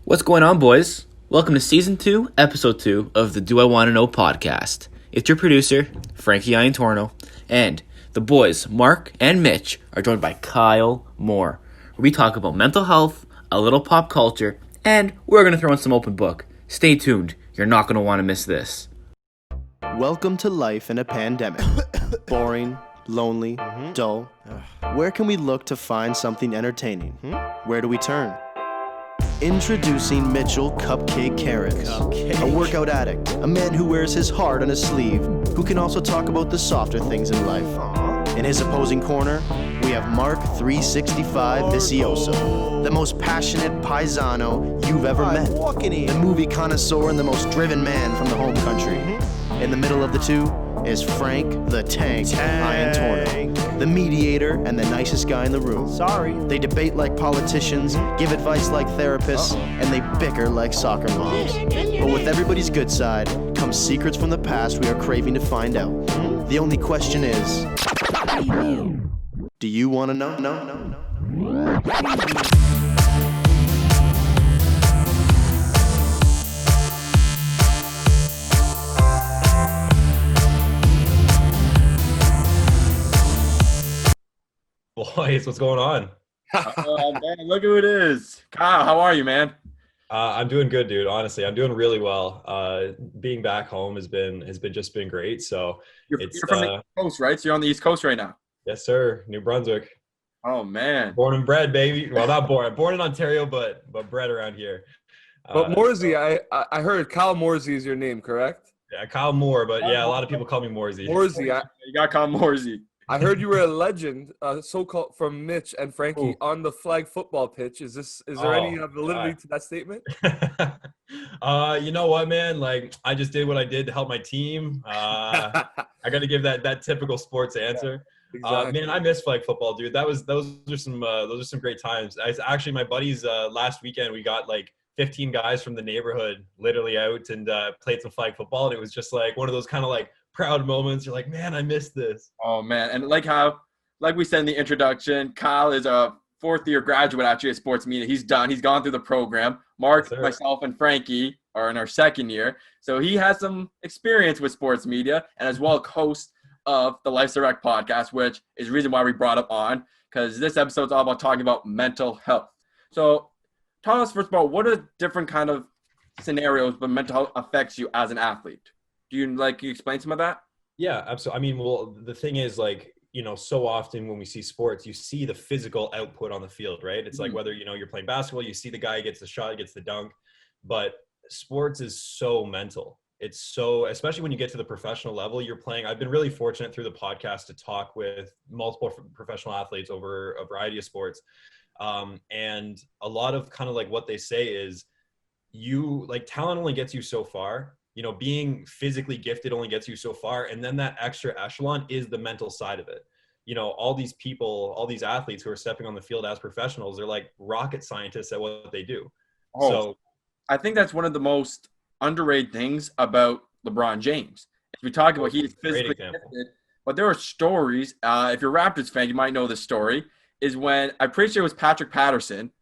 What's going on, boys? Welcome to Season 2, Episode 2 of the Do I Want to Know podcast. It's your producer, Frankie Iantorno, and the boys, Marc and Mitch, are joined by Kyle Moore, where we talk about mental health, a little pop culture, and we're going to throw in some open book. Stay tuned. You're not going to want to miss this. Welcome to life in a pandemic. Boring, lonely, dull. Where can we look to find something entertaining? Where do we turn? Introducing Mitchell Cupcake Cairns, a workout addict, a man who wears his heart on his sleeve, who can also talk about the softer things in life. In his opposing corner, we have Marc 365 Vicioso, the most passionate paisano you've ever met, the movie connoisseur and the most driven man from the home country. In the middle of the two is Frank the Tank Iantorno, the mediator and the nicest guy in the room. They debate like politicians, give advice like therapists, and they bicker like soccer moms. But with everybody's good side comes secrets from the past we are craving to find out. The only question is, do you want to know? No. Boys, what's going on? Oh man, look who it is. Kyle, how are you, man? I'm doing good, dude. Honestly, I'm doing really well. Being back home has been great. So You're from the East Coast, right? So you're on the East Coast right now. yes, sir. New Brunswick. Oh man. Born and bred, baby. Well, not born. Born in Ontario, but bred around here. But Moorsy, I heard Kyle Moorsy is your name, correct? Yeah, Kyle Moore, but yeah, a lot of people call me Moorsy. Moorsy, You got Kyle Moorsy. I heard you were a legend, so-called from Mitch and Frankie on the flag football pitch. Is there any validity to that statement? You know what, man? Like, I just did what I did to help my team. I got to give that typical sports answer. Yeah, exactly. Man, I miss flag football, dude. Those are some great times. Actually, my buddies last weekend, we got like 15 guys from the neighborhood literally out and played some flag football, and it was just like one of those kind of like proud moments. You're like, man, I missed this. Oh man, and like we said in the introduction, Kyle is a fourth-year graduate actually at sports media. He's done. He's gone through the program. Marc, Yes, myself, and Frankie are in our second year, so he has some experience with sports media, and as well host of the Life's Direct podcast, which is the reason why we brought up on, because this episode's all about talking about mental health. So tell us first about what are different kind of scenarios when mental health affects you as an athlete. Can you explain some of that? Yeah, absolutely. I mean, well, the thing is, like, you know, so often when we see sports, you see the physical output on the field, right? It's like whether, you know, you're playing basketball, you see the guy gets the shot, gets the dunk, but sports is so mental. It's so, especially when you get to the professional level you're playing. I've been really fortunate through the podcast to talk with multiple professional athletes over a variety of sports. And a lot of kind of like what they say is talent only gets you so far. You know, being physically gifted only gets you so far. And then that extra echelon is the mental side of it. You know, all these people, all these athletes who are stepping on the field as professionals, they're like rocket scientists at what they do. So I think that's one of the most underrated things about LeBron James. If we talk about he's physically gifted, but there are stories. If you're a Raptors fan, you might know this story. Is when I'm pretty sure it was Patrick Patterson.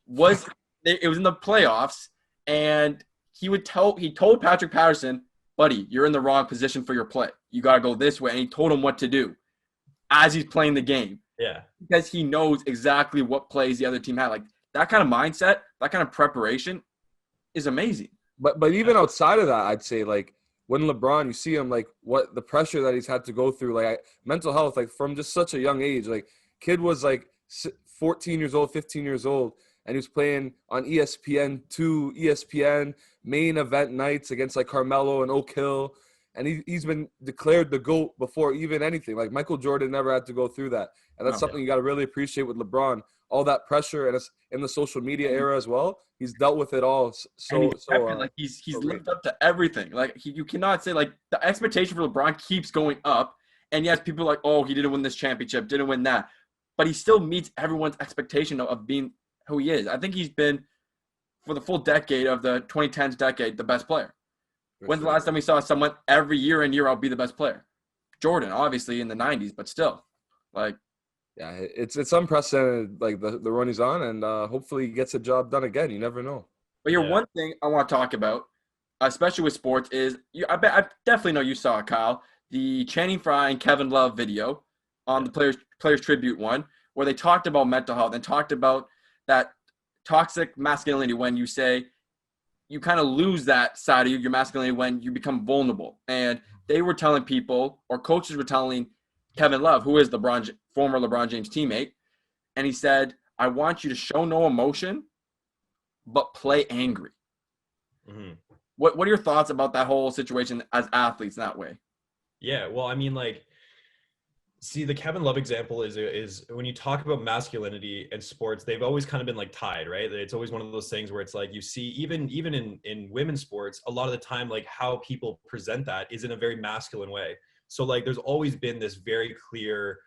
It was in the playoffs, and he told Patrick Patterson, buddy, you're in the wrong position for your play. You got to go this way. And he told him what to do as he's playing the game. Yeah. Because he knows exactly what plays the other team had. Like, that kind of mindset, that kind of preparation is amazing. But even outside of that, I'd say, like, when LeBron, you see him, like, what the pressure that he's had to go through, like, mental health, like, from just such a young age. Like, kid was, like, 14 years old, 15 years old, and he was playing on ESPN2, ESPN main event nights against like Carmelo and Oak Hill. And he's been declared the GOAT before even anything. Like Michael Jordan never had to go through that. And that's something you got to really appreciate with LeBron. All that pressure, and it's in the social media era as well. He's dealt with it all. He's lived up to everything. Like you cannot say like the expectation for LeBron keeps going up. And yes, people are like, oh, he didn't win this championship, didn't win that. But he still meets everyone's expectation of being who he is. I think he's been, for the full decade of the 2010s decade, the best player. When's the last time we saw someone every year in year out be the best player? Jordan, obviously, in the 90s, but still. Like, Yeah, it's unprecedented, like the run he's on, and hopefully he gets a job done again. You never know. But here, one thing I want to talk about, especially with sports, is I definitely know you saw it, Kyle, the Channing Frye and Kevin Love video on the Players Tribute one, where they talked about mental health and talked about that toxic masculinity when you say you kind of lose that side of your masculinity when you become vulnerable. And they were telling people, or coaches were telling Kevin Love, who is former LeBron James teammate, and he said, I want you to show no emotion, but play angry. Mm-hmm. What are your thoughts about that whole situation as athletes that way? Yeah, well, I mean, like, see, the Kevin Love example is when you talk about masculinity and sports, they've always kind of been like tied, right? It's always one of those things where it's like you see, even in women's sports, a lot of the time, like how people present that is in a very masculine way. So like, there's always been this very clear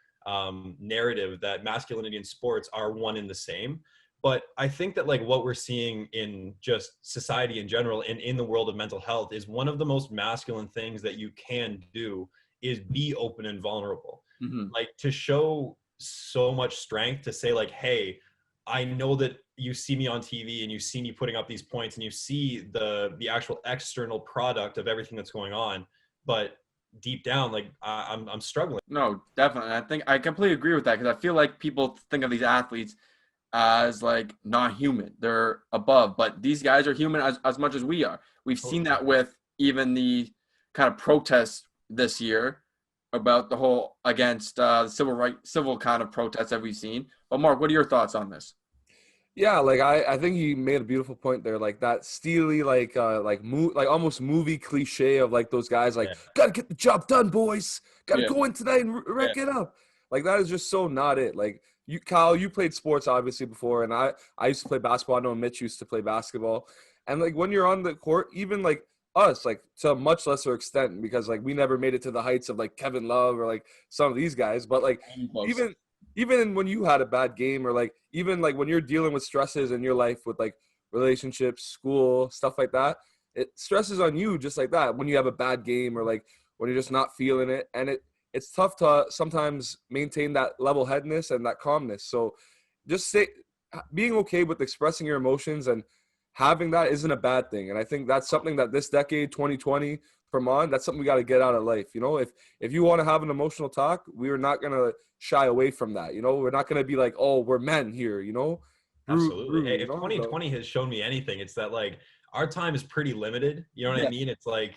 narrative that masculinity and sports are one and the same. But I think that like what we're seeing in just society in general and in the world of mental health is one of the most masculine things that you can do is be open and vulnerable. Mm-hmm. Like to show so much strength to say like, hey, I know that you see me on TV and you see me putting up these points and you see the actual external product of everything that's going on. But deep down, like I'm struggling. No, definitely. I think I completely agree with that because I feel like people think of these athletes as like not human. They're above, but these guys are human as much as we are. We've seen that with even the kind of protests this year about the whole against civil kind of protests that we've seen. But Mark, what are your thoughts on this? Yeah, like I think he made a beautiful point there. Like that steely, like almost movie cliche of like those guys like gotta get the job done, boys. Gotta go in tonight and wreck it up. Like that is just so not it. Like you, Kyle, you played sports obviously before, and I used to play basketball. I know Mitch used to play basketball, and like when you're on the court, even like us, like to a much lesser extent, because like we never made it to the heights of like Kevin Love or like some of these guys, but like even when you had a bad game or like even like when you're dealing with stresses in your life with like relationships, school, stuff like that, it stresses on you just like that when you have a bad game or like when you're just not feeling it, and it's tough to sometimes maintain that level-headedness and that calmness. So just being okay with expressing your emotions and having that isn't a bad thing. And I think that's something that this decade, 2020 from on, that's something we got to get out of life. You know, if you want to have an emotional talk, we're not going to shy away from that. You know, we're not going to be like, oh, we're men here, you know? Absolutely. Hey, if 2020 has shown me anything, it's that like our time is pretty limited. You know what I mean? It's like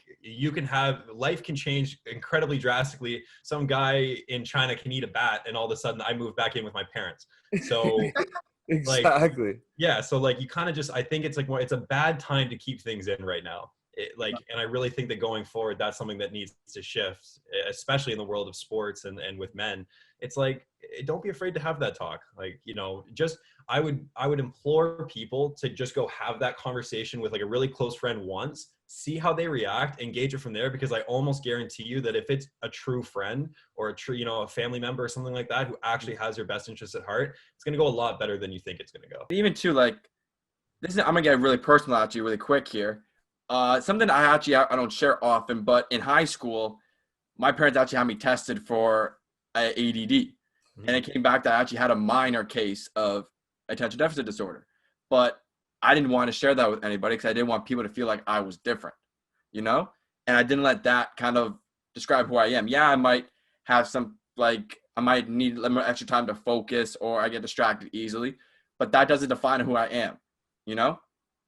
life can change incredibly drastically. Some guy in China can eat a bat and all of a sudden I move back in with my parents. So exactly. Like, yeah. So like you kind of just, I think it's like it's a bad time to keep things in right now. And I really think that going forward, that's something that needs to shift, especially in the world of sports and with men. It's like, don't be afraid to have that talk. Like, you know, just, I would implore people to just go have that conversation with like a really close friend once, see how they react, engage it from there. Because I almost guarantee you that if it's a true friend or a true, you know, a family member or something like that, who actually has your best interests at heart, it's going to go a lot better than you think it's going to go. Even too, like, I'm going to get really personal at you really quick here. Something I don't share often, but in high school, my parents actually had me tested for ADD. Mm-hmm. And it came back that I actually had a minor case of attention deficit disorder. But I didn't want to share that with anybody because I didn't want people to feel like I was different, you know? And I didn't let that kind of describe who I am. Yeah, I might have I might need a little extra time to focus or I get distracted easily, but that doesn't define who I am, you know?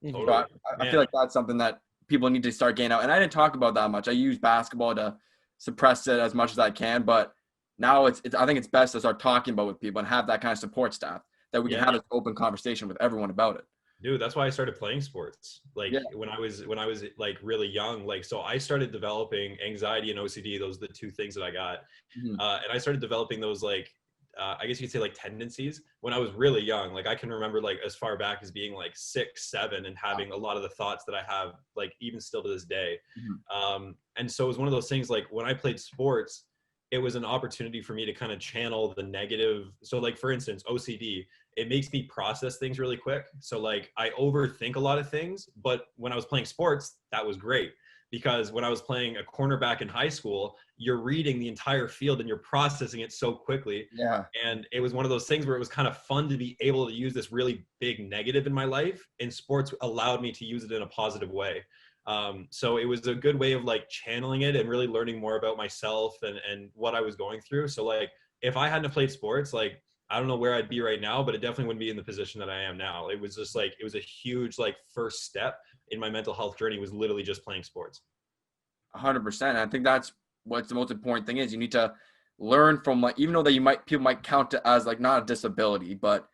Totally. So I feel like that's something that people need to start getting out. And I didn't talk about that much. I use basketball to suppress it as much as I can, but now I think it's best to start talking about with people and have that kind of support staff that we can have this open conversation with everyone about it. Dude, that's why I started playing sports. Like when I was like really young, like, so I started developing anxiety and OCD. Those are the two things that I got. Mm-hmm. And I started developing those, like, I guess you could say like tendencies when I was really young. Like I can remember like as far back as being like 6, 7 and having a lot of the thoughts that I have, like even still to this day. Mm-hmm. And so it was one of those things, like when I played sports, it was an opportunity for me to kind of channel the negative. So like, for instance, OCD, it makes me process things really quick. So like I overthink a lot of things, but when I was playing sports, that was great. because when I was playing a cornerback in high school, you're reading the entire field and you're processing it so quickly. Yeah. And it was one of those things where it was kind of fun to be able to use this really big negative in my life, and sports allowed me to use it in a positive way. So it was a good way of like channeling it and really learning more about myself and what I was going through. So like, if I hadn't played sports, like, I don't know where I'd be right now, but it definitely wouldn't be in the position that I am now. It was just like, it was a huge like first step in my mental health journey, was literally just playing sports. 100%. I think that's what's the most important thing is you need to learn from, like, even though that people might count it as like not a disability, but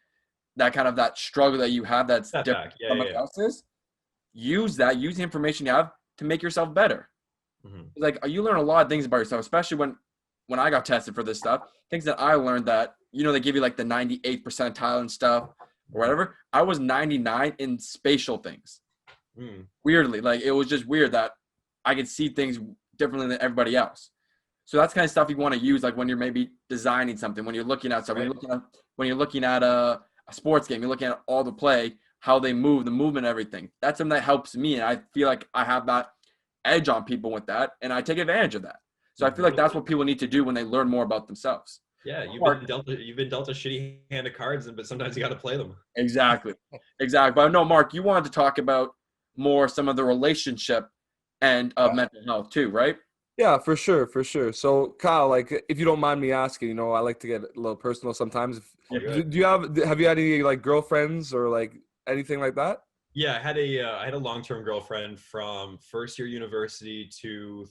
that kind of that struggle that you have that's different from somebody else's. Use the information you have to make yourself better. Mm-hmm. Like, you learn a lot of things about yourself, especially when I got tested for this stuff. Things that I learned that, they give you like the 98th percentile and stuff or whatever. I was 99 in spatial things. Weirdly, like, it was just weird that I could see things differently than everybody else. So that's kind of stuff you want to use, like when you're maybe designing something, when you're looking at something, when you're looking at a sports game, you're looking at all the play, how they move, the movement, everything. That's something that helps me, and I feel like I have that edge on people with that, and I take advantage of that. So I feel like that's what people need to do when they learn more about themselves. Yeah, you've been dealt a shitty hand of cards, but sometimes you got to play them. Exactly. But I know, Marc, you wanted to talk about more some of the relationship and of mental health too, right? Yeah, for sure. So, Kyle, like, if you don't mind me asking, I like to get a little personal sometimes. Have you had any like girlfriends or like anything like that? Yeah, I had a long-term girlfriend from first year university to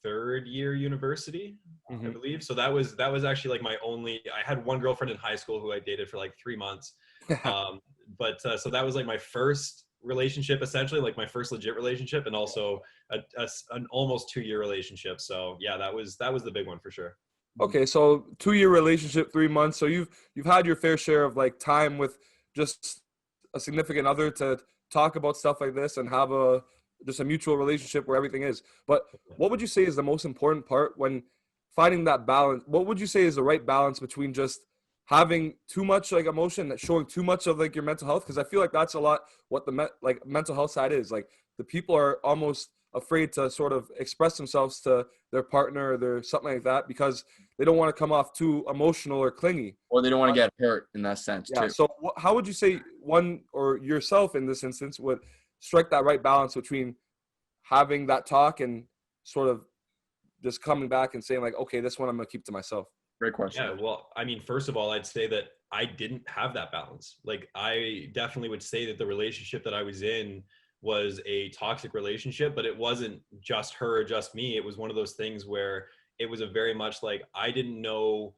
third year university, I believe. So that was actually like I had one girlfriend in high school who I dated for like 3 months. So that was like my first relationship, essentially, like my first legit relationship, and also an almost 2-year relationship. So yeah, that was the big one for sure. Okay, so 2-year relationship, 3 months. So you've had your fair share of like time with just a significant other to talk about stuff like this and have just a mutual relationship where everything is. But what would you say is the most important part when finding that balance? What would you say is the right balance between just having too much like emotion, showing too much of like your mental health? Because I feel like that's a lot what the mental health side is. Like, the people are almost afraid to sort of express themselves to their partner or their something like that because they don't want to come off too emotional or clingy, or they don't want to get hurt in that sense too. So how would you say one or yourself in this instance would strike that right balance between having that talk and sort of just coming back and saying like, okay, this one I'm gonna keep to myself? Great question. Yeah, well, I mean, first of all, I'd say that I didn't have that balance. Like, I definitely would say that the relationship that I was in was a toxic relationship, but it wasn't just her or just me. It was one of those things where it was a very much like, I didn't know.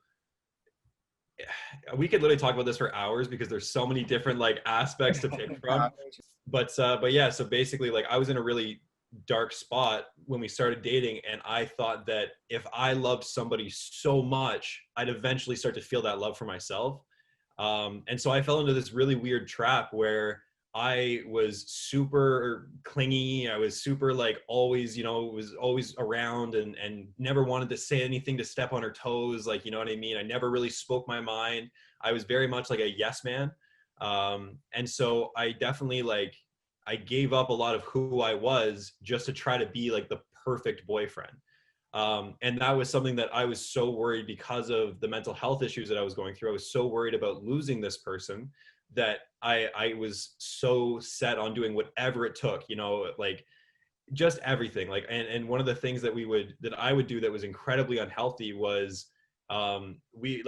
We could literally talk about this for hours because there's so many different like aspects to pick from. But yeah, so basically, like, I was in a really dark spot when we started dating, and I thought that if I loved somebody so much, I'd eventually start to feel that love for myself. And so I fell into this really weird trap where I was super clingy. I was super like always, was always around and never wanted to say anything to step on her toes. Like, you know what I mean? I never really spoke my mind. I was very much like a yes man. And so I definitely I gave up a lot of who I was just to try to be like the perfect boyfriend. And that was something that I was so worried because of the mental health issues that I was going through. I was so worried about losing this person that I was so set on doing whatever it took, like just everything. Like, and one of the things that I would do that was incredibly unhealthy was,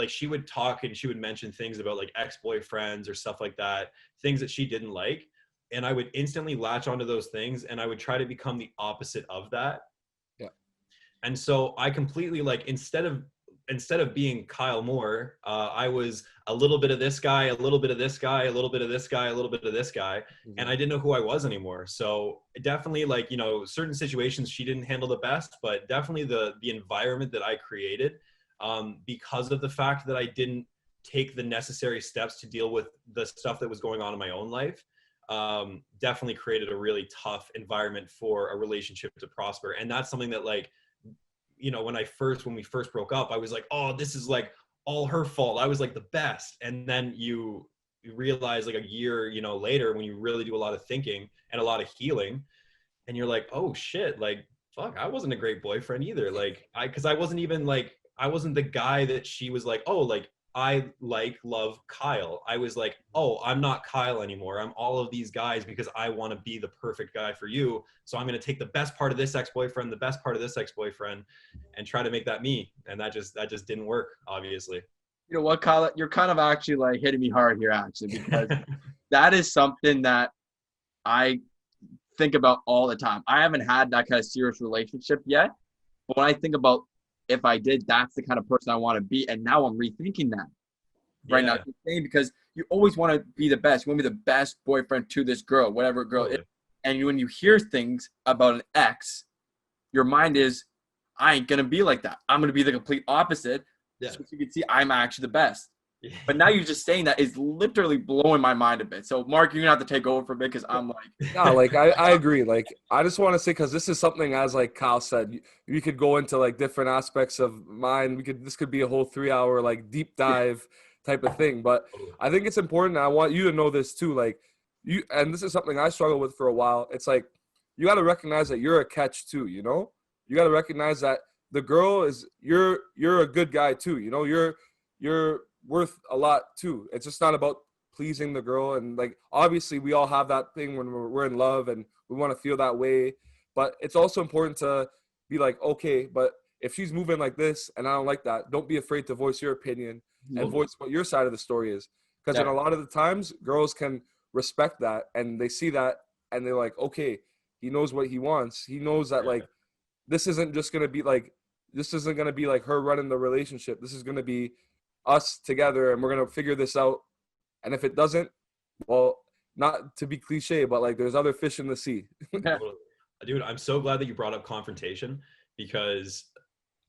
she would talk and she would mention things about like ex-boyfriends or stuff like that, things that she didn't like. And I would instantly latch onto those things and I would try to become the opposite of that. Yeah. And so I completely instead of being Kyle Moore, I was a little bit of this guy, a little bit of this guy, a little bit of this guy, a little bit of this guy. Mm-hmm. And I didn't know who I was anymore. So definitely certain situations she didn't handle the best, but definitely the environment that I created, because of the fact that I didn't take the necessary steps to deal with the stuff that was going on in my own life, definitely created a really tough environment for a relationship to prosper. And that's something that when we first broke up, I was like, oh, this is like all her fault. I was like the best. And then you realize like a year, later, when you really do a lot of thinking and a lot of healing, and you're like, oh shit, like fuck, I wasn't a great boyfriend either. Like because I wasn't even like, I wasn't the guy that she was like, oh, like I love Kyle. I was like, oh, I'm not Kyle anymore. I'm all of these guys because I want to be the perfect guy for you. So I'm going to take the best part of this ex-boyfriend, the best part of this ex-boyfriend, and try to make that me. And that just didn't work, obviously. You know what, Kyle? You're kind of actually like hitting me hard here, actually, because that is something that I think about all the time. I haven't had that kind of serious relationship yet, but when I think about if I did, that's the kind of person I want to be. And now I'm rethinking that right now, because you always want to be the best. You want to be the best boyfriend to this girl, whatever girl is. And when you hear things about an ex, your mind is, I ain't gonna be like that. I'm gonna be the complete opposite. Yeah. So you can see I'm actually the best. Yeah. But now you're just saying that is literally blowing my mind a bit. So Mark, you're gonna have to take over for me because I'm like, no, like I agree. Like I just want to say, because this is something, as like Kyle said, you could go into like different aspects of mine. This could be a whole 3-hour like deep dive type of thing. But I think it's important. I want you to know this too. Like and this is something I struggled with for a while. It's like you got to recognize that you're a catch too. You know, you got to recognize that the girl is you're a good guy too. You know, you're worth a lot too. It's just not about pleasing the girl. And like obviously we all have that thing when we're in love and we want to feel that way. But it's also important to be like, okay, but if she's moving like this and I don't like that, don't be afraid to voice your opinion and voice what your side of the story is. Because in a lot of the times, girls can respect that and they see that and they're like, okay, he knows what he wants. He knows that like this isn't going to be like her running the relationship. This is going to be us together and we're going to figure this out. And if it doesn't, well, not to be cliche, but like there's other fish in the sea. Dude, I'm so glad that you brought up confrontation, because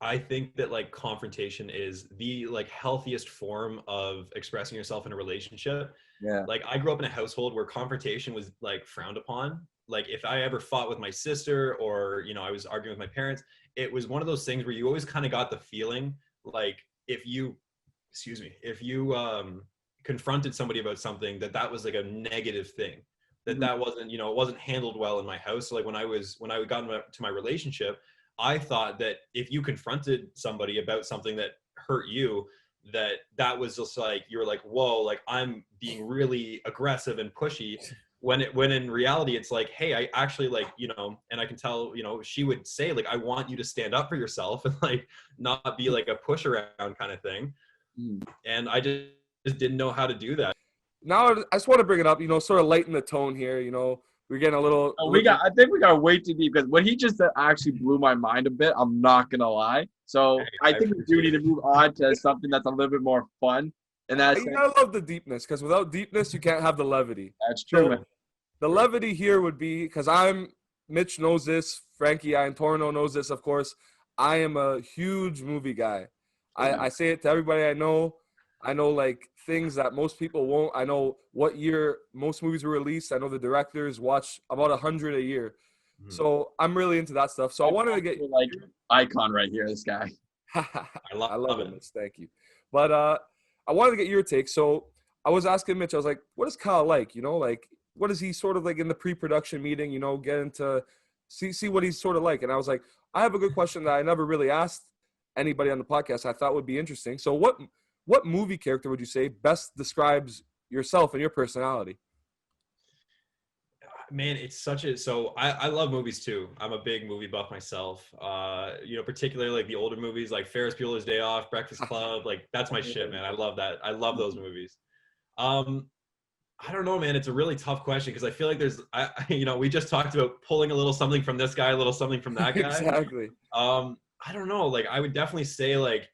I think that like confrontation is the like healthiest form of expressing yourself in a relationship. Yeah. Like I grew up in a household where confrontation was like frowned upon. Like if I ever fought with my sister or, you know, I was arguing with my parents, it was one of those things where you always kind of got the feeling like if you confronted somebody about something, that was like a negative thing, that wasn't, you know, it wasn't handled well in my house. So like when I got into my relationship, I thought that if you confronted somebody about something that hurt you, that was just like, you were like, whoa, like I'm being really aggressive and pushy, when in reality it's like, hey, I actually like, you know, and I can tell, you know, she would say like, I want you to stand up for yourself and like not be like a push around kind of thing. And I just didn't know how to do that. Now I just want to bring it up, you know, sort of lighten the tone here. You know, we're getting a little. I think we got way too deep, because what he just said actually blew my mind a bit. I'm not gonna lie. So I think we do need to move on to something that's a little bit more fun. And that's, you gotta love the deepness, because without deepness, you can't have the levity. That's true. So, the levity here would be, because Mitch knows this, Frankie Iantorno knows this, of course. I am a huge movie guy. I say it to everybody I know. I know like things that most people won't. I know what year most movies were released. I know the directors watch about 100 a year. So I'm really into that stuff. So I wanted to get like icon right here, this guy. I love it. Mitch. Thank you. But I wanted to get your take. So I was asking Mitch, I was like, what is Kyle like? You know, like what is he sort of like in the pre-production meeting, you know, getting to see what he's sort of like. And I was like, I have a good question that I never really asked anybody on the podcast I thought would be interesting. So what movie character would you say best describes yourself and your personality? Man, it's so I love movies too. I'm a big movie buff myself. You know, particularly like the older movies like Ferris Bueller's Day Off, Breakfast Club, like that's my shit, man. I love that. I love those movies. I don't know, man. It's a really tough question, because I feel like you know, we just talked about pulling a little something from this guy, a little something from that guy. Exactly. I don't know. Like I would definitely say like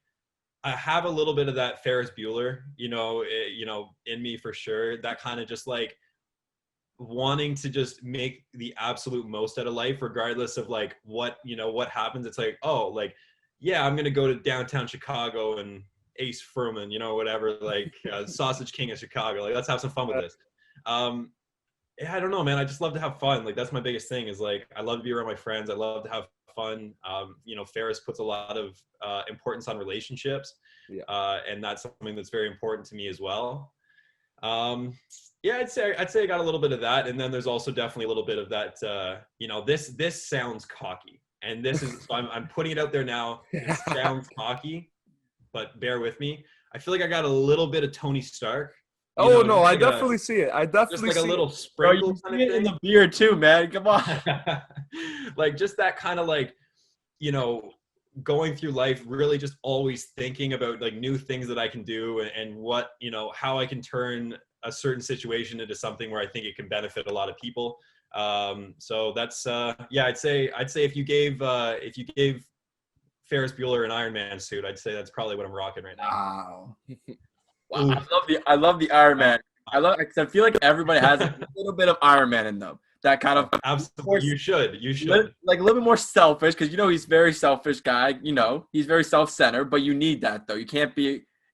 I have a little bit of that Ferris Bueller, you know, in me for sure. That kind of just like wanting to just make the absolute most out of life, regardless of like what happens. It's like, oh, like, yeah, I'm going to go to downtown Chicago and Ace Furman, you know, whatever, like Sausage King of Chicago. Like, let's have some fun with this. Yeah, I don't know, man. I just love to have fun. Like, that's my biggest thing is like, I love to be around my friends. I love to have fun. You know, Ferris puts a lot of importance on relationships. Yeah. And that's something that's very important to me as well. Yeah, I'd say I got a little bit of that, and then there's also definitely a little bit of that. This sounds cocky, and this is so I'm putting it out there now. It sounds cocky, but bear with me. I feel like I got a little bit of Tony Stark. Oh no, I definitely see it. I definitely just like see a little it. sprinkle Bro, you see it in the beard too, man. Come on. Like just that kind of like, going through life, really just always thinking about like new things that I can do and what, how I can turn a certain situation into something where I think it can benefit a lot of people. So that's I'd say if you gave Ferris Bueller an Iron Man suit, I'd say that's probably what I'm rocking right now. Wow. I love the Iron Man. I feel like everybody has a little bit of Iron Man in them. That kind of absolutely. You should like a little bit more selfish because he's a very selfish guy. He's very self-centered, but you need that though. You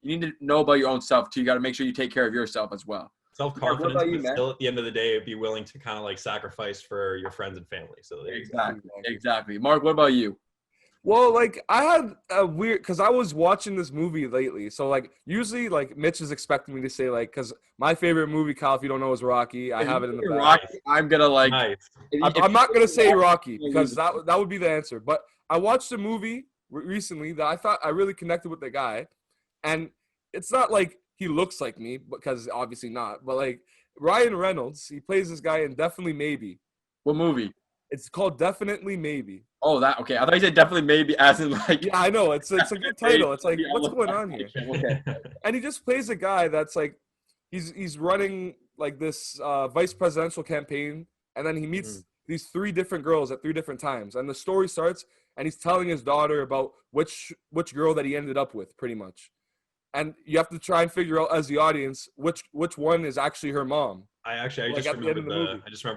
need to know about your own self too. You got to make sure you take care of yourself as well. Self-confidence, but still at the end of the day, be willing to kind of like sacrifice for your friends and family. So exactly. Mark, what about you? Well, like I had a weird because I was watching this movie lately. So like usually like Mitch is expecting me to say like because my favorite movie, Kyle, if you don't know, is Rocky. I have it in the back. Rocky, I'm gonna like. Nice. I'm not gonna say Rocky because that would be the answer. But I watched a movie recently that I thought I really connected with the guy, and it's not like he looks like me because obviously not. But like Ryan Reynolds, he plays this guy in Definitely Maybe. What movie? It's called Definitely Maybe. Oh, that okay. I thought you said Definitely Maybe as in like. Yeah, I know. It's a good title. It's like, what's going on here? Okay. And he just plays a guy that's like, he's running like this vice presidential campaign, and then he meets these 3 different girls at 3 different times, and the story starts, and he's telling his daughter about which girl that he ended up with, pretty much, and you have to try and figure out as the audience which one is actually her mom. I just remember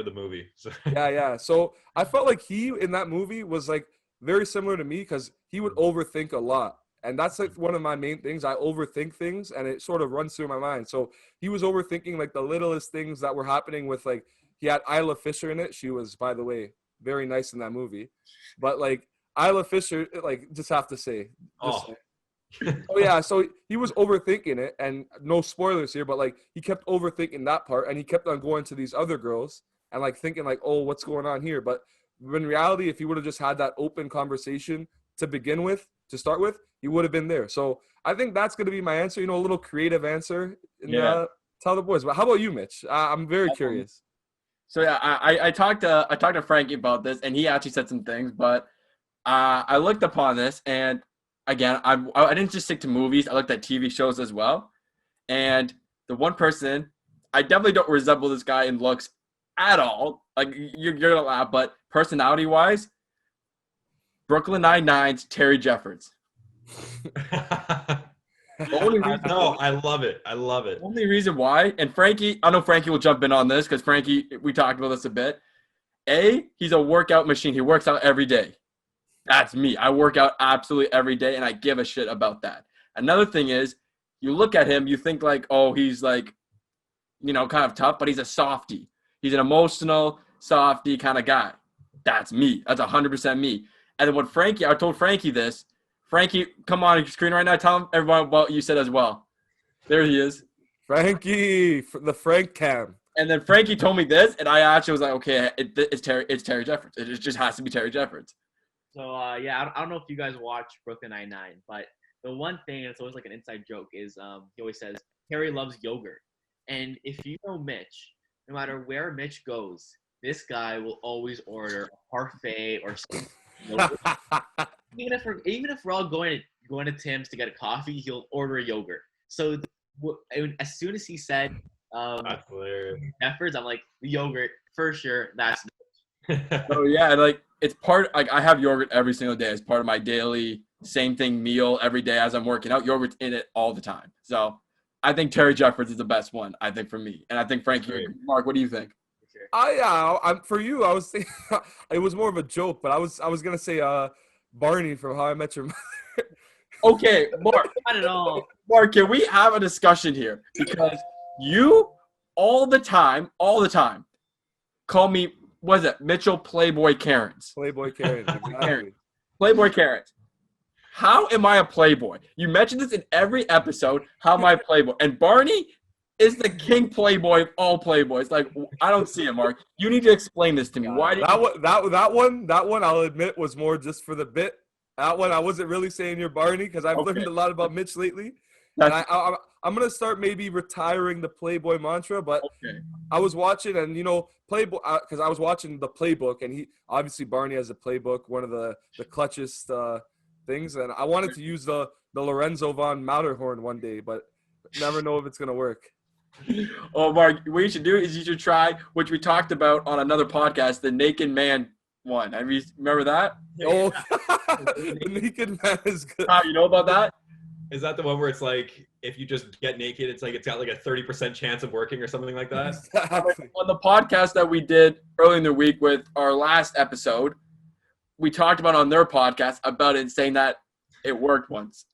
the movie. So. Yeah. So I felt like he in that movie was like very similar to me because he would overthink a lot. And that's like one of my main things. I overthink things and it sort of runs through my mind. So he was overthinking like the littlest things that were happening with like, he had Isla Fisher in it. She was, by the way, very nice in that movie. But like Isla Fisher, like just have to say. Oh yeah, so he was overthinking it, and no spoilers here, but like he kept overthinking that part, and he kept on going to these other girls and like thinking like, oh, what's going on here? But in reality, if he would have just had that open conversation to begin with, to start with, he would have been there. So I think that's going to be my answer. A little creative answer. Tell the boys. But how about you, Mitch? I'm very curious. So yeah, I talked to Frankie about this, and he actually said some things, but I looked upon this and. Again, I didn't just stick to movies. I looked at TV shows as well. And the one person, I definitely don't resemble this guy in looks at all. Like, you're going to laugh, but personality-wise, Brooklyn Nine-Nine's Terry Jeffords. I love it. The only reason why, and Frankie, I know Frankie will jump in on this because Frankie, we talked about this a bit. He's a workout machine. He works out every day. That's me. I work out absolutely every day, and I give a shit about that. Another thing is, you look at him, you think like, oh, he's like, kind of tough, but he's a softie. He's an emotional, softie kind of guy. That's me. That's 100% me. And then I told Frankie this. Frankie, come on screen right now. Tell everyone what you said as well. There he is. Frankie, the Frank cam. And then Frankie told me this, and I actually was like, okay, it's Terry Jeffords. It just has to be Terry Jeffords. So, I don't know if you guys watch Brooklyn Nine-Nine, but the one thing, and it's always like an inside joke, is he always says, Terry loves yogurt. And if you know Mitch, no matter where Mitch goes, this guy will always order a parfait or something. even if we're all going to Tim's to get a coffee, he'll order a yogurt. So as soon as he said Jeffords, I'm like, the yogurt, for sure, that's So yeah, like it's part like I have yogurt every single day as part of my daily same thing meal every day as I'm working out. Yogurt's in it all the time. So I think Terry Jeffords is the best one, I think, for me. And I think Frankie, Mark, what do you think? For you, I was thinking it was more of a joke, but I was gonna say Barney from How I Met Your Mother. Okay, Mark. Not at all. Mark, can we have a discussion here? Because you all the time call me, what is it, Mitchell Playboy Cairns. Playboy Cairns, exactly. Playboy Cairns. How am I a playboy? You mentioned this in every episode. How am I a playboy? And Barney, is the king playboy of all playboys. Like, I don't see it, Mark. You need to explain this to me. Why do you? That one, I'll admit, was more just for the bit. That one, I wasn't really saying you're Barney because I've learned a lot about Mitch lately. And I'm gonna start maybe retiring the Playboy mantra, but I was watching and Playboy because I was watching the Playbook and he obviously Barney has a Playbook, one of the clutchest things, and I wanted to use the Lorenzo von Matterhorn one day, but never know if it's gonna work. Oh, Mark, what you should do is you should try, which we talked about on another podcast, the Naked Man one. Remember that? Oh, the Naked Man is good. You know about that? Is that the one where it's like if you just get naked, it's got like a 30% chance of working or something like that? Exactly. On the podcast that we did early in the week with our last episode, we talked about on their podcast about it, saying that it worked once.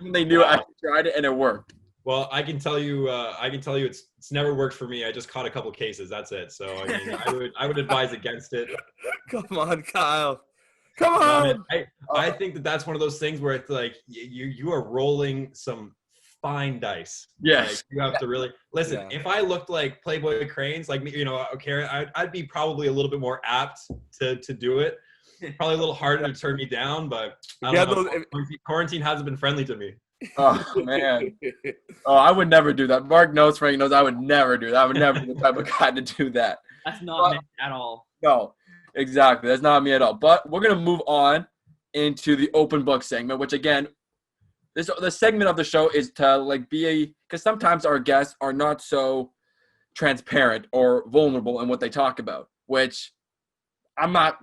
They knew I tried it and it worked. Well, I can tell you it's never worked for me. I just caught a couple cases. That's it. So I mean, I would advise against it. Come on, Kyle. Come on. I think that's one of those things where it's like you are rolling some fine dice. Yes. Like, you have to really listen. Yeah. If I looked like Playboy Cranes, like me, okay, I'd be probably a little bit more apt to do it. Probably a little harder to turn me down, but quarantine hasn't been friendly to me. Oh man! Oh, I would never do that. Mark knows, Frank knows. I would never do that. I would never be the type of guy to do that. That's not me at all. No, exactly. That's not me at all. But we're gonna move on into the open book segment, which again, the segment of the show is to because sometimes our guests are not so transparent or vulnerable in what they talk about. Which I'm not.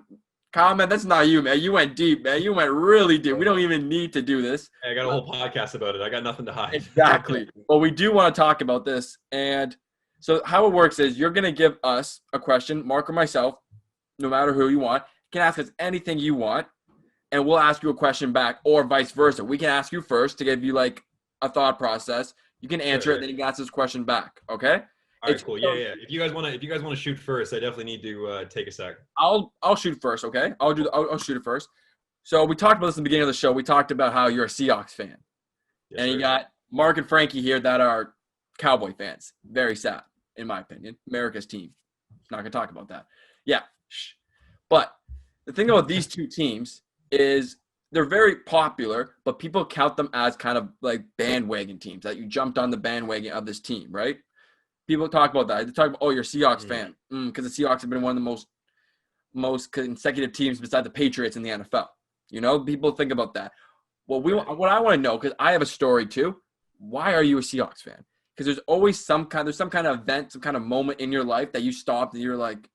Kyle, man, that's not you, man. You went deep, man. You went really deep. We don't even need to do this. I got a whole podcast about it. I got nothing to hide. Exactly. But we do want to talk about this. And so how it works is you're going to give us a question, Mark or myself, no matter who you want. You can ask us anything you want, and we'll ask you a question back, or vice versa. We can ask you first to give you like a thought process. You can answer it, then you can ask this question back. Okay? All right, cool. Yeah. If you guys want to shoot first, I definitely need to take a sec. I'll shoot first, okay? I'll shoot it first. So we talked about this in the beginning of the show. We talked about how you're a Seahawks fan, and you got Mark and Frankie here that are Cowboy fans. Very sad, in my opinion. America's team. Not gonna talk about that. Yeah, but the thing about these two teams is they're very popular, but people count them as kind of like bandwagon teams that you jumped on the bandwagon of this team, right? People talk about that. They talk about, you're a Seahawks fan. Because the Seahawks have been one of the most consecutive teams beside the Patriots in the NFL. People think about that. Well, what I want to know, because I have a story too, why are you a Seahawks fan? Because there's always some kind of event, some kind of moment in your life that you stopped and you're like,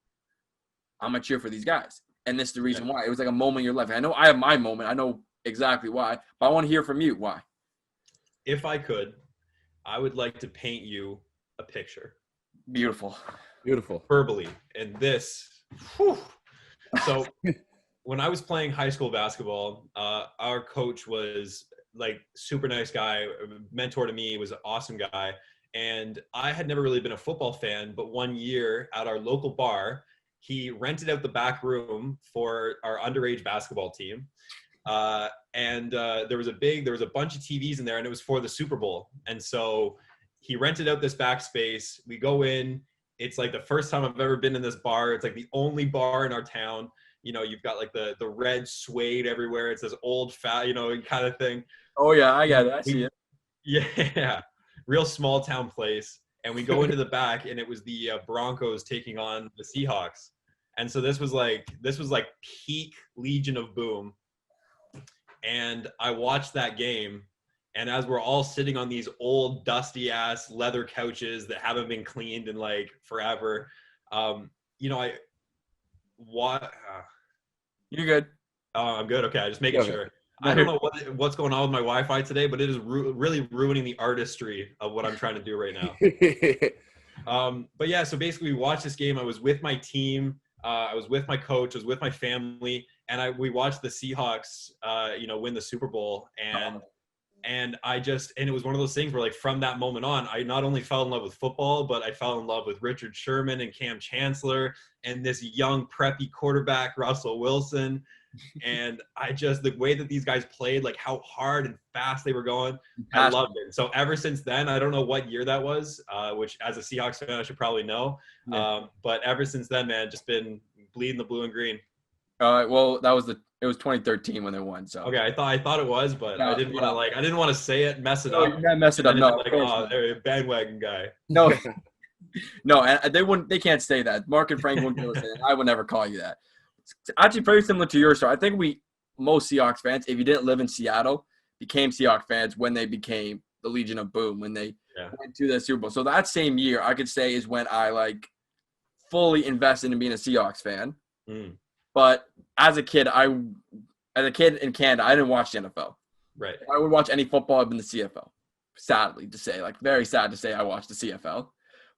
I'm going to cheer for these guys. And this is the reason why. It was like a moment in your life. I know I have my moment. I know exactly why. But I want to hear from you. Why? If I could, I would like to paint you a picture. Beautiful Verbally. And this so when I was playing high school basketball, our coach was like super nice guy, mentor to me, was an awesome guy, and I had never really been a football fan, but one year at our local bar he rented out the back room for our underage basketball team, and there was a bunch of TVs in there, and it was for the Super Bowl. And so he rented out this back space. We go in. It's like the first time I've ever been in this bar. It's like the only bar in our town. You've got like the red suede everywhere. It's this old fat, kind of thing. Oh yeah, I got it. I see it. Yeah, real small town place. And we go into the back, and it was the Broncos taking on the Seahawks. And so this was like peak Legion of Boom. And I watched that game. And as we're all sitting on these old dusty ass leather couches that haven't been cleaned in like forever, You're good. I'm good. Okay, I just making sure. I don't know what's going on with my Wi-Fi today, but it is really ruining the artistry of what I'm trying to do right now. But yeah, so basically we watched this game. I was with my team. I was with my coach. I was with my family, and we watched the Seahawks, win the Super Bowl. And it was one of those things where like from that moment on, I not only fell in love with football, but I fell in love with Richard Sherman and Cam Chancellor and this young preppy quarterback, Russell Wilson. And the way that these guys played, like how hard and fast they were going, I loved it. So ever since then, I don't know what year that was, which as a Seahawks fan, I should probably know. But ever since then, man, just been bleeding the blue and green. Well, it was 2013 when they won. So okay, I thought it was, but I didn't want to say it, mess it up. You can't mess it up. No, they're a bandwagon guy. No, no, and they can't say that. Mark and Frank wouldn't be able to say that. I would never call you that. It's actually very similar to your story. I think most Seahawks fans, if you didn't live in Seattle, became Seahawks fans when they became the Legion of Boom, when they went to the Super Bowl. So that same year, I could say, is when I fully invested in being a Seahawks fan. But as a kid in Canada, I didn't watch the NFL. Right. If I would watch any football, I've been the CFL. Sadly to say, very sad to say, I watched the CFL.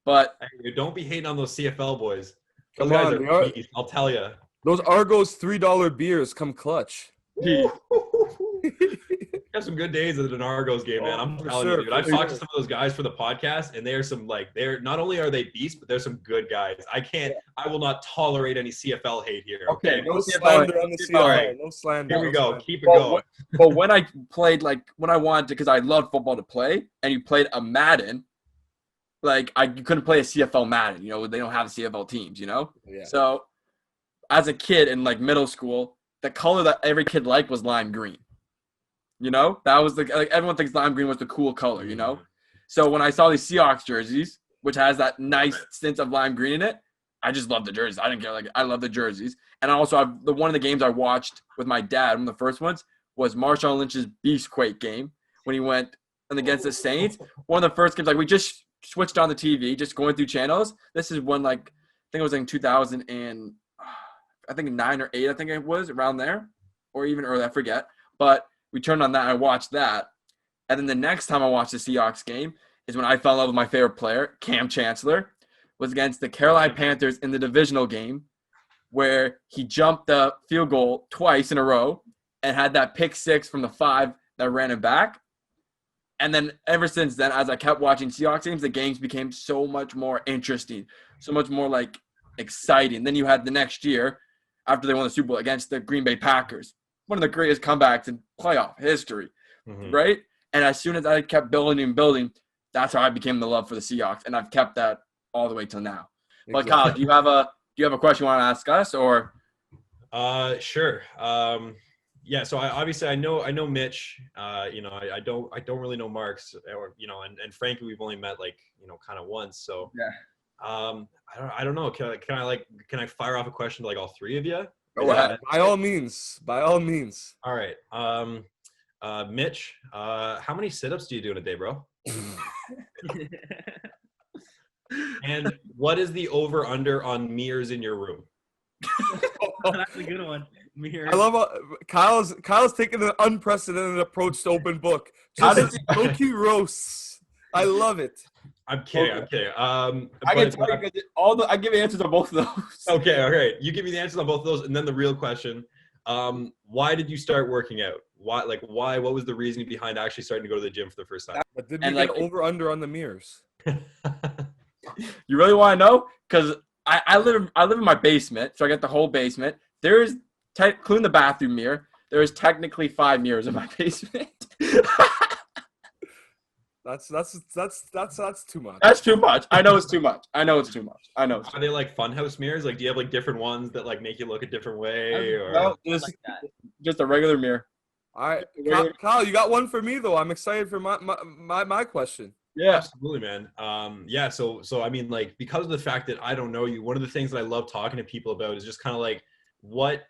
But don't be hating on those CFL boys. Those Come guys on, are beast, I'll tell you. Those Argos $3 beers come clutch. Have some good days at an Argos game, man. I'm telling you, dude. I've talked to some of those guys for the podcast, and they're not only are they beasts, but they're some good guys. I will not tolerate any CFL hate here. Okay, no slander on the CFL. All right. No slander. Here we go. Keep it going. But when I played, when I wanted to, because I loved football to play, and you played a Madden, you couldn't play a CFL Madden. They don't have CFL teams. Yeah. So as a kid in middle school, the color that every kid liked was lime green. That was everyone thinks lime green was the cool color, So when I saw these Seahawks jerseys, which has that nice stint of lime green in it, I just love the jerseys. I didn't care. I love the jerseys. And also, one of the games I watched with my dad, one of the first ones, was Marshawn Lynch's Beastquake game when he went against the Saints. One of the first games, we just switched on the TV, just going through channels. This is when, I think it was in 2000 and I think 9 or 8, I think it was around there, or even early, I forget. But we turned on that and I watched that. And then the next time I watched the Seahawks game is when I fell in love with my favorite player, Cam Chancellor, was against the Carolina Panthers in the divisional game where he jumped the field goal twice in a row and had that pick six from the 5 that ran him back. And then ever since then, as I kept watching Seahawks games, the games became so much more interesting, so much more exciting. Then you had the next year after they won the Super Bowl against the Green Bay Packers. One of the greatest comebacks in playoff history, right? And as soon as I kept building and building, that's how I became the love for the Seahawks, and I've kept that all the way till now. But Kyle, do you have a question you want to ask us, or? Sure. Yeah. So I know Mitch. I don't really know Marc's, or and frankly, we've only met kind of once. So yeah. I don't know. Can I fire off a question to all three of you? By all means. All right. Mitch, how many sit-ups do you do in a day, bro? And what is the over-under on mirrors in your room? That's a good one. Mirrors. I love Kyle's taking an unprecedented approach to open book. Just low-key roasts. I love it. I'm kidding. I can tell you I give answers on both of those. Okay, all right. You give me the answers on both of those, and then the real question: why did you start working out? Why? What was the reasoning behind actually starting to go to the gym for the first time? But did we get over under on the mirrors? You really want to know? Because I live in my basement, so I got the whole basement. There is, including the bathroom mirror, there is technically 5 mirrors in my basement. That's too much. That's too much. I know it's too much. I know. Are they funhouse mirrors? Do you have different ones that make you look a different way, or no? Just a regular mirror. All right, Kyle, you got one for me though. I'm excited for my question. Yeah, absolutely, man. Yeah. So I mean, because of the fact that I don't know you, one of the things that I love talking to people about is just kind of what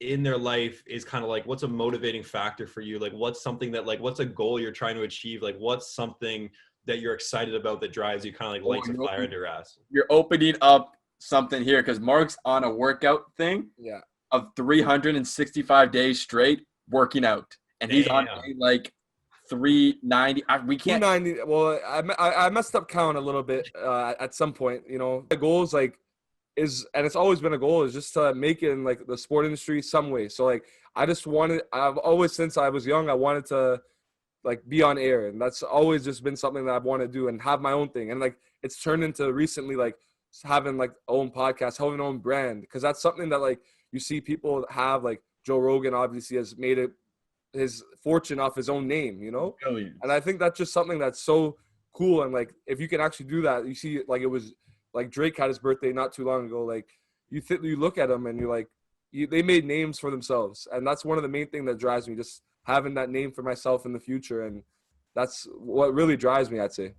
in their life is kind of what's a motivating factor for you? What's something that what's a goal you're trying to achieve? What's something that you're excited about that drives you kind of lights a fire under your ass? You're opening up something here because Marc's on a workout thing. Yeah. Of 365 days straight working out, and he's on 390. We can't. 290. Well, I messed up count a little bit at some point. The goals is, and it's always been a goal, is just to make it in the sport industry some way. So I've always, since I was young, I wanted to be on air, and that's always just been something that I've wanted to do and have my own thing. And it's turned into recently having own podcast, having an own brand, because that's something that you see people have Joe Rogan obviously has made his fortune off his own name, you know? Billions. And I think that's just something that's so cool. And like, if you can actually do that, you see, like, it was like Drake had his birthday not too long ago. Like, you look at them and you're like, they made names for themselves. And that's one of the main things that drives me, just having that name for myself in the future. And that's what really drives me, I'd say.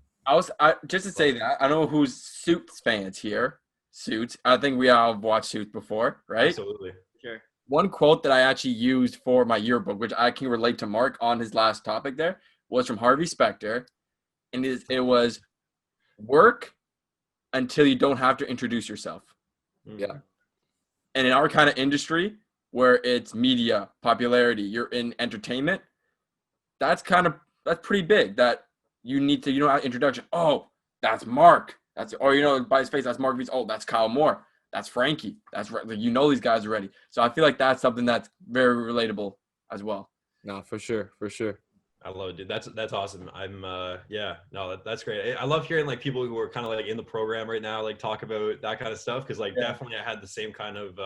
Just to say that, I don't know who's Suits fans here. Suits. I think we all have watched Suits before, right? Absolutely. Sure. One quote that I actually used for my yearbook, which I can relate to Marc on his last topic there, was from Harvey Specter. And it was, work until you don't have to introduce yourself. Yeah. And in our kind of industry, where it's media, popularity, you're in entertainment, that's pretty big, that you don't have introduction. Oh, that's Marc. Or, by his face, that's Marc. Oh, that's Kyle Moore. That's Frankie. That's right. Like, these guys already. So I feel like that's something that's very relatable as well. No, for sure. For sure. I love it, dude. That's awesome. That's great. I love hearing like people who are kind of like in the program right now, like talk about that kind of stuff. Cause like definitely I had the same kind of,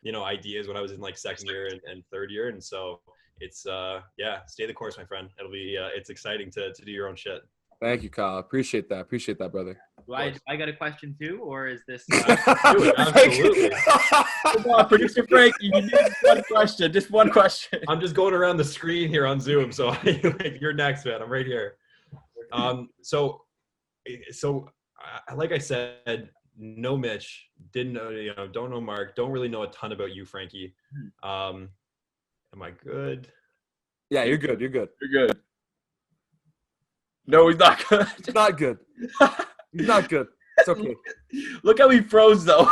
ideas when I was in like second year and third year. And so it's, stay the course, my friend. It'll be, it's exciting to do your own shit. Thank you, Kyle. Appreciate that, brother. Do I got a question too, or is this? Absolutely. Come on, producer Frank, you need one question. Just one question. I'm just going around the screen here on Zoom, so you're next, man. I'm right here. So like I said, no Mitch, didn't know, don't know Marc, don't really know a ton about you, Frankie. Am I good? Yeah, you're good. You're good. You're good. No, he's not good. He's not good. He's not good. It's okay. Look how he froze, though.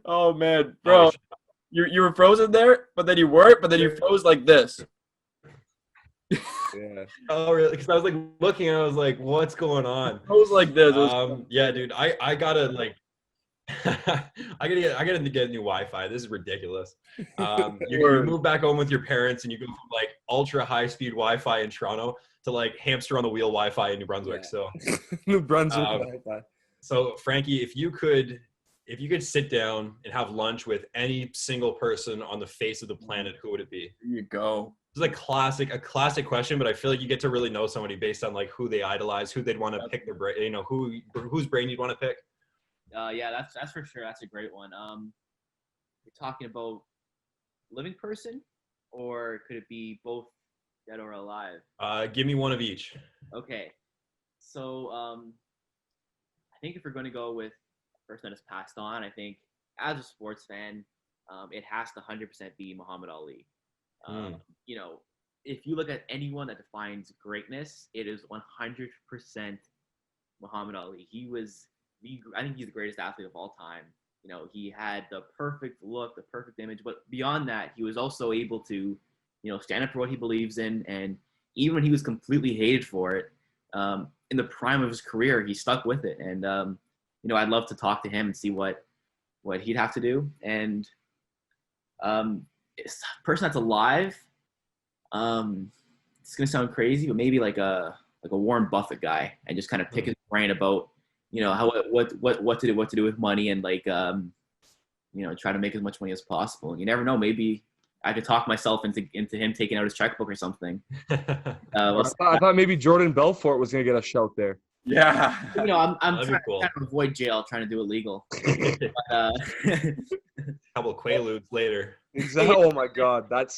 Oh, man. Bro, you were frozen there, but then you weren't, but then you froze like this. Yeah. Oh, really? Because I was like looking and I was like, what's going on? Froze like this. Yeah, dude, I gotta like, I gotta get new Wi-Fi. This is ridiculous. You move back home with your parents and you go from like ultra high speed Wi-Fi in Toronto to like hamster on the wheel Wi-Fi in New Brunswick. Yeah. So New Brunswick Wi-Fi. So Frankie, if you could sit down and have lunch with any single person on the face of the planet, who would it be? There you go. This is a classic question, but I feel like you get to really know somebody based on like who they idolize, who they'd want to pick their brain, whose brain you'd want to pick. Yeah, that's for sure. That's a great one. You're talking about living person, or could it be both dead or alive? Give me one of each. Okay. So I think if we're going to go with a person that has passed on, I think as a sports fan, it has to 100% be Muhammad Ali. If you look at anyone that defines greatness, it is 100% Muhammad Ali. I think he's the greatest athlete of all time. He had the perfect look, the perfect image, but beyond that, he was also able to, stand up for what he believes in. And even when he was completely hated for it, in the prime of his career, he stuck with it. And, I'd love to talk to him and see what he'd have to do. And it's a person that's alive, it's going to sound crazy, but maybe like a Warren Buffett guy, and just kind of pick his brain about, how what to do with money, and like try to make as much money as possible. And you never know, maybe I could talk myself into him taking out his checkbook or something. I thought maybe Jordan Belfort was gonna get a shout there. Yeah. I'm trying to avoid jail, trying to do it legal. A couple of Quaaludes later. Exactly. Oh my God, that's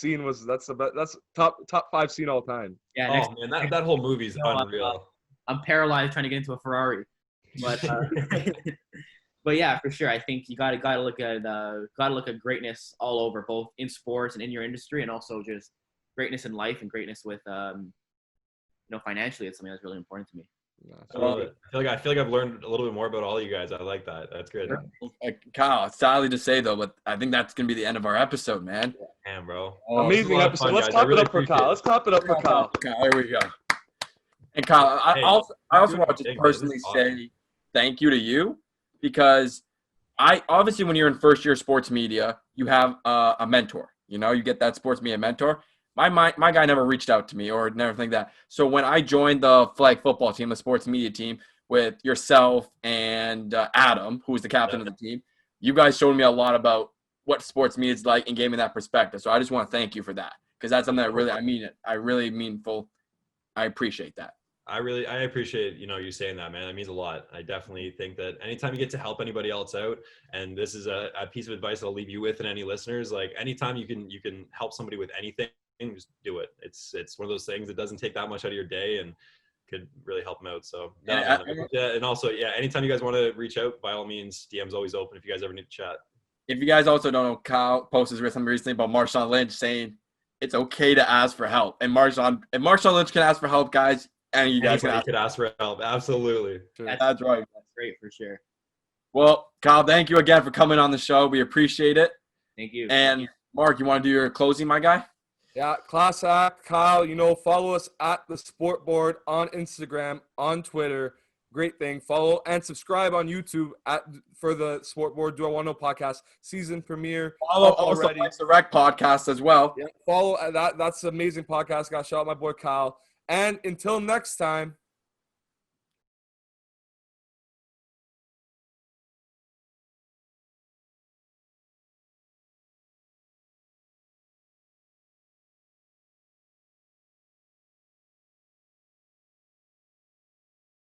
top 5 scene all time. Yeah. Man, that whole movie's unreal. I'm paralyzed trying to get into a Ferrari, but but yeah, for sure. I think you gotta look at greatness all over, both in sports and in your industry, and also just greatness in life and greatness with financially. It's something that's really important to me. I love it. I feel like I've learned a little bit more about all you guys. I like that. That's good. Kyle, it's sadly to say though, but I think that's gonna be the end of our episode, man. Damn, bro. Amazing episode. Fun, Let's guys. top it up for Kyle. Let's top it up for Kyle. Here we go. And Kyle, I also want to just personally say thank you to you, because obviously when you're in first year sports media, you have a mentor. You get that sports media mentor. My guy never reached out to me or never think that. So when I joined the flag football team, the sports media team, with yourself and Adam, who was the captain of the team, you guys showed me a lot about what sports means like and gave me that perspective. So I just want to thank you for that, because that's something I really mean full. I appreciate that. I appreciate, you saying that, man. That means a lot. I definitely think that anytime you get to help anybody else out, and this is a piece of advice I'll leave you with and any listeners, like anytime you can help somebody with anything, just do it. It's one of those things that doesn't take that much out of your day and could really help them out. So and also, anytime you guys want to reach out, by all means, DM's always open if you guys ever need to chat. If you guys also don't know, Kyle posted with him recently about Marshawn Lynch saying it's okay to ask for help. And if Marshawn Lynch can ask for help, guys, and you guys could ask for help. Absolutely. That's right. That's great for sure. Well, Kyle, thank you again for coming on the show. We appreciate it. Thank you. And Mark, you want to do your closing, my guy? Yeah, class act. Kyle, follow us at the Sport Board on Instagram, on Twitter. Great thing. Follow and subscribe on YouTube for the Sport Board Do I Want to Know podcast season premiere. Follow also Mike's Direct podcast as well. Yeah, follow that. That's an amazing podcast. Got shout out my boy Kyle. And until next time.